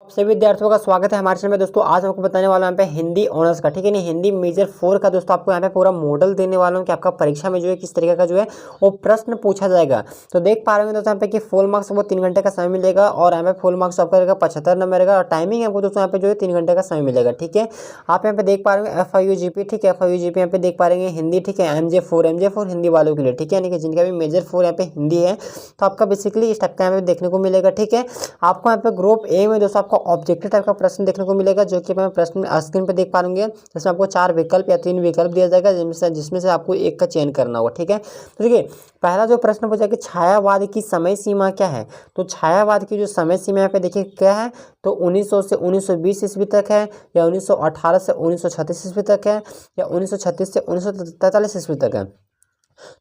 सभी विद्यार्थियों का स्वागत है हमारे चैनल में। दोस्तों आज आपको बताने वाला हूं यहाँ पे हिंदी ऑनर्स का, ठीक है नहीं, हिंदी मेजर 4 का दोस्तों आपको यहाँ पे पूरा मॉडल देने वाला हूँ कि आपका परीक्षा में जो है किस तरीके का जो है वो प्रश्न पूछा जाएगा। तो देख पा रहे होंगे दोस्तों यहाँ पे कि फुल मार्क्स वो 3 घंटे का समय मिलेगा और यहाँ पे फुल मार्क्स आपका रहेगा 75 नंबर रहेगा और टाइमिंग आपको दोस्तों यहाँ पे जो है 3 घंटे का समय मिलेगा। ठीक है, आप यहाँ पे देख पा रहे होंगे FIUGP, ठीक है, FIUGP यहाँ पे देख पा रहे हैं हिंदी, ठीक है, MJ4 हिंदी वालों के लिए, ठीक है, यानी कि जिनका भी मेजर 4 यहाँ पे हिंदी है तो आपका बेसिकली इस टाइप का यहाँ पे देखने को मिलेगा। ठीक है, आपको यहाँ पे ग्रुप ए में दोस्तों आपको ऑब्जेक्टिव टाइप का प्रश्न देखने को मिलेगा, जो कि मैं प्रश्न स्क्रीन पे देख पा रहे होंगे, जिसमें आपको 4 विकल्प या 3 विकल्प दिया जाएगा, जिसमें से आपको एक का चयन करना होगा। ठीक है, तो देखिए पहला जो प्रश्न पूछा कि छायावाद की समय सीमा क्या है, तो छायावाद की जो समय सीमा यहाँ पे देखिए क्या है, तो 1900 से 1920 ईस्वी तक है, या 1918 से 1936 ईस्वी तक है, या 1936 से 1943 ईस्वी तक है।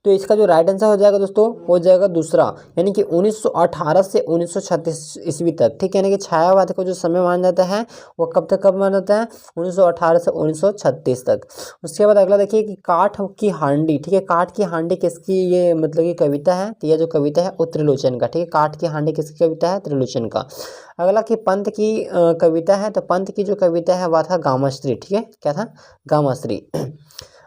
तो इसका जो राइट आंसर हो जाएगा दोस्तों हो जाएगा दूसरा, यानी कि 1918 से 1936 ईस्वी तक। ठीक है, यानी कि छायावाद का जो समय माना जाता है वो कब तक कब माना जाता है, 1918 से 1936 तक। उसके बाद अगला देखिए कि काठ की हांडी, ठीक है, काठ की हांडी किसकी ये मतलब कि कविता है, तो यह जो कविता है वो त्रिलोचन का। ठीक है, काठ की हांडी किसकी कविता है, त्रिलोचन का। अगला कि पंत की कविता है, तो पंत की जो कविता है वह था गामाश्री। ठीक है, क्या था, गामाश्री।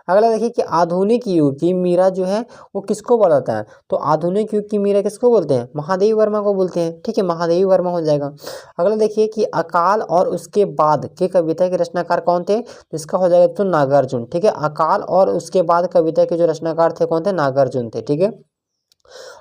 अगला देखिए कि आधुनिक युग की मीरा जो है वो किसको बोलाता है, तो आधुनिक युग की मीरा किसको बोलते हैं, महादेवी वर्मा को बोलते हैं। ठीक है, महादेवी वर्मा हो जाएगा। अगला देखिए कि अकाल और उसके बाद के कविता के रचनाकार कौन थे, तो इसका हो जाएगा तो नागार्जुन। ठीक है, अकाल और उसके बाद कविता के जो रचनाकार थे कौन थे, नागार्जुन थे। ठीक है,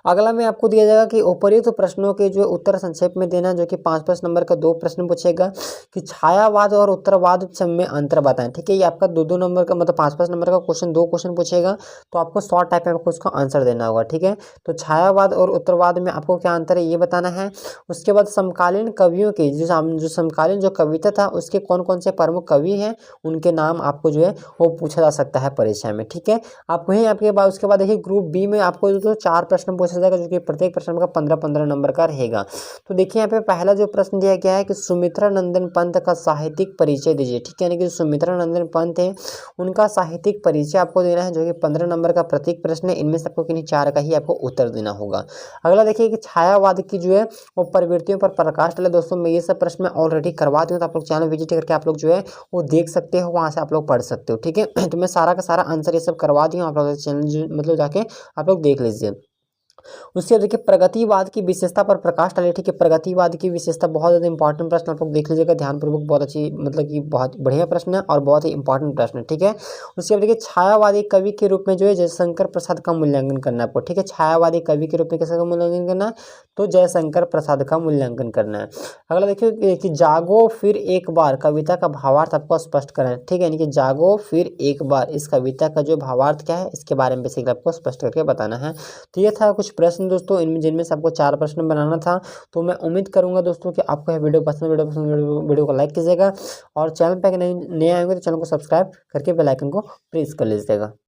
अगला में आपको दिया जाएगा कि उपर्युक्त प्रश्नों के जो उत्तर संक्षेप में देना, जो कि 5-5 नंबर का 2 प्रश्न पूछेगा कि छायावाद और उत्तरवाद में अंतर बताएं। ठीक है, ये आपका 2-2 नंबर का मतलब 5-5 नंबर का क्वेश्चन 2 क्वेश्चन पूछेगा, तो आपको शॉर्ट टाइप में आपको उसका आंसर देना होगा। ठीक है, तो छायावाद और उत्तरवाद में आपको क्या अंतर है ये बताना है। उसके बाद समकालीन कवियों के जो समकालीन जो कविता था उसके कौन कौन से प्रमुख कवि हैं उनके नाम आपको जो है वो पूछा जा सकता है परीक्षा में। ठीक है, आपको ही आपके बाद उसके बाद देखिए ग्रुप बी में आपको जो 4 प्रश्न पूछा जाएगा, जो कि प्रत्येक प्रश्न का 15-15 नंबर का रहेगा। तो देखिए यहाँ पे पहला जो प्रश्न दिया गया है कि सुमित्रा नंदन पंत का साहित्यिक परिचय दीजिए। ठीक है, यानी कि सुमित्रा नंदन पंत है उनका साहित्यिक परिचय आपको देना है, जो कि 15 नंबर का प्रत्येक प्रश्न है। इनमें से आपको किन्हीं 4 का ही आपको उत्तर देना होगा। अगला देखिए कि छायावाद की जो है वो प्रवृत्तियों पर प्रकाश डाले। दोस्तों मैं ये सब प्रश्न मैं ऑलरेडी करवा दूँ, तो आप लोग चैनल विजिट करके आप लोग जो है वो देख सकते हो, वहाँ से आप लोग पढ़ सकते हो। ठीक है, तो मैं सारा का सारा आंसर ये सब करवा दी हूँ, आप लोग चैनल मतलब जाके आप लोग देख लीजिए। उसके बाद देखिए प्रगतिवाद की विशेषता पर प्रकाश डाले। ठीक है, प्रगतिवाद की विशेषता बहुत ज़्यादा इंपॉर्टेंट प्रश्न आप लोग देख लीजिएगा ध्यानपूर्वक, बहुत अच्छी मतलब कि बहुत बढ़िया प्रश्न है और बहुत ही इंपॉर्टेंट प्रश्न है। ठीक है, उसके बाद देखिए छायावादी कवि के रूप में जो है जयशंकर प्रसाद का मूल्यांकन करना है आपको। ठीक है, छायावादी कवि के रूप में किसका मूल्यांकन करना है, तो जयशंकर प्रसाद का मूल्यांकन करना है। अगला देखिए कि जागो फिर एक बार कविता का भावार्थ आपको स्पष्ट करना है। ठीक है, यानी कि जागो फिर एक बार इस कविता का जो भावार्थ क्या है इसके बारे में बेसिकली आपको स्पष्ट करके बताना है। तो ये था कुछ प्रश्न दोस्तों, इनमें जिनमें से आपको 4 प्रश्न बनाना था। तो मैं उम्मीद करूंगा दोस्तों कि आपको यह वीडियो को लाइक कीजिएगा और चैनल पर नए आएंगे तो चैनल को सब्सक्राइब करके बेल आइकन को प्रेस कर लीजिएगा।